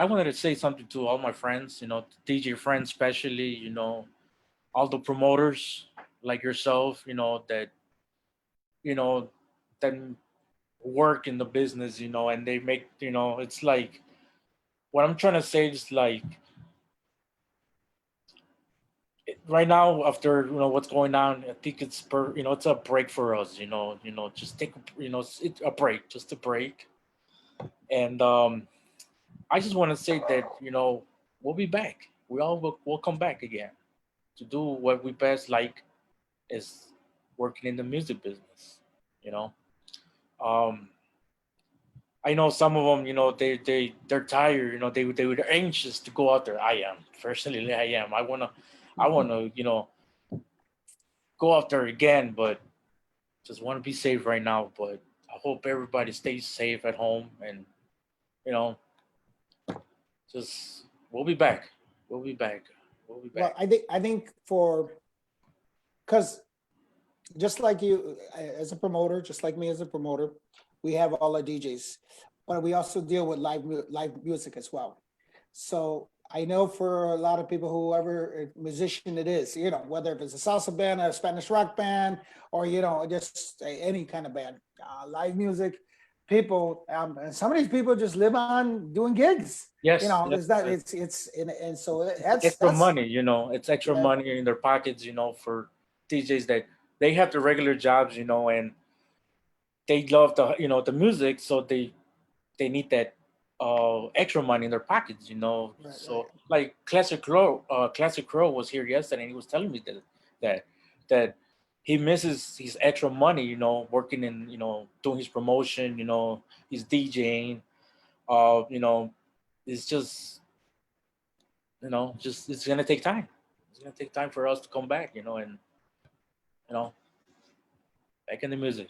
wanted to say something to all my friends. DJ friends, especially. All the promoters like yourself. That you know that work in the business. And they make. It's like what I'm trying to say is like right now after what's going on. I think it's a break for us. Just take a break, just a break, and I just want to say that we'll be back. We'll come back again to do what we best like is working in the music business. You know, um, I know some of them. They're tired. They were anxious to go out there. I am personally. I am. I wanna go out there again, but just want to be safe right now. But I hope everybody stays safe at home, and you know, just we'll be back. We'll be back. We'll be Well, back. I think because just like you as a promoter, just like me as a promoter, we have all our DJs, but we also deal with live music as well. So I know for a lot of people, whoever musician it is, whether if it's a salsa band, a Spanish rock band, or just any kind of band, live music, people, and some of these people just live on doing gigs. Yes, yes, It's not, yes. and so It's that's extra money. It's extra yeah, money in their pockets. For DJs that they have their regular jobs. And they love the music, so they need that extra money in their pockets. right, right. So like Classic Crow was here yesterday, and he was telling me that that he misses his extra money. Working in doing his promotion. He's DJing. You know, it's just it's gonna take time. It's gonna take time for us to come back. And you know, back in the music.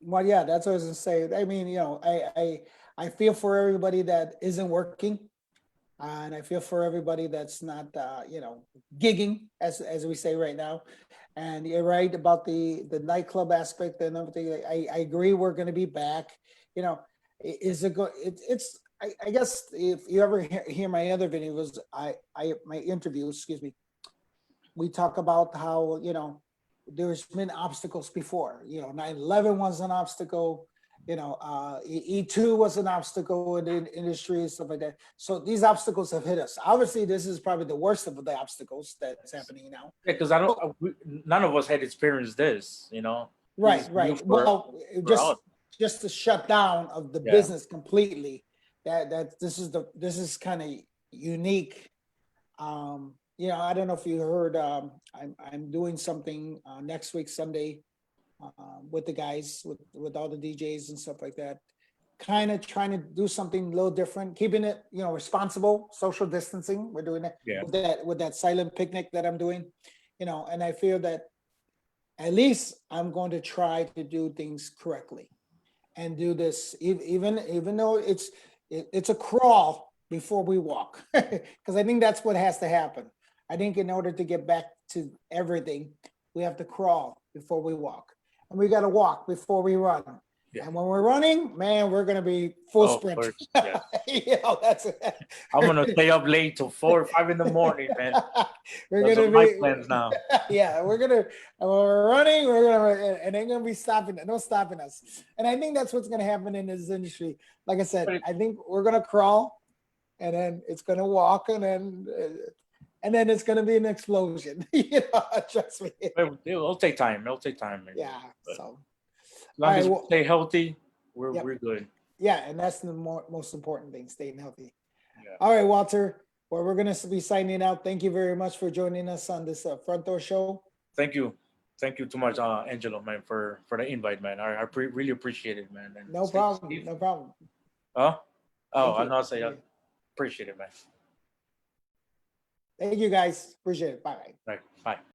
Well, yeah, that's what I was gonna say. I mean, I feel for everybody that isn't working, and I feel for everybody that's not, gigging, as we say right now. And you're right about the nightclub aspect and everything. I agree. We're going to be back. You know, is it go? It's. I guess if you ever hear my other videos, my interview, excuse me, we talk about how there's been obstacles before. 9/11 was an obstacle, E2 was an obstacle in the industry and stuff like that. So these obstacles have hit us. Obviously, this is probably the worst of the obstacles that's happening now. Yeah, because I don't. None of us had experienced this. This is new Right. for Well, us. just the shutdown of the Yeah. business completely. This is kind of unique. I don't know if you heard. I'm doing something next week Sunday with the guys with all the DJs and stuff like that. Kind of trying to do something a little different, keeping it responsible, social distancing. We're doing that Yeah. with that silent picnic that I'm doing. And I feel that at least I'm going to try to do things correctly and do this even though it's a crawl before we walk, because I think that's what has to happen. I think in order to get back to everything, we have to crawl before we walk, and we got to walk before we run. Yeah. And when we're running, man, we're gonna be full Oh, sprint. first, yeah. That's it. I'm gonna stay up late till 4 or 5 in the morning, man. We're Those gonna are my be plans now. yeah, when we're running, and they're gonna be no stopping us. And I think that's what's gonna happen in this industry. Like I said, I think we're gonna crawl, and then it's gonna walk, and then it's gonna be an explosion. Trust me. It'll take time. It'll take time, man. Yeah. But So as long as all we right, stay healthy, we're Yep. we're good. yeah, and that's the most important thing: staying healthy. Yeah. All right, Walter. Well, we're gonna be signing out. Thank you very much for joining us on this Front Door Show. Thank you too much, Angelo, man, for the invite, man. I really appreciate it, man. And No stay problem. safe. No problem. Huh? Oh, Thank I you. know. I say I appreciate it, man. Thank you, guys. Appreciate it. Bye. Right. Bye.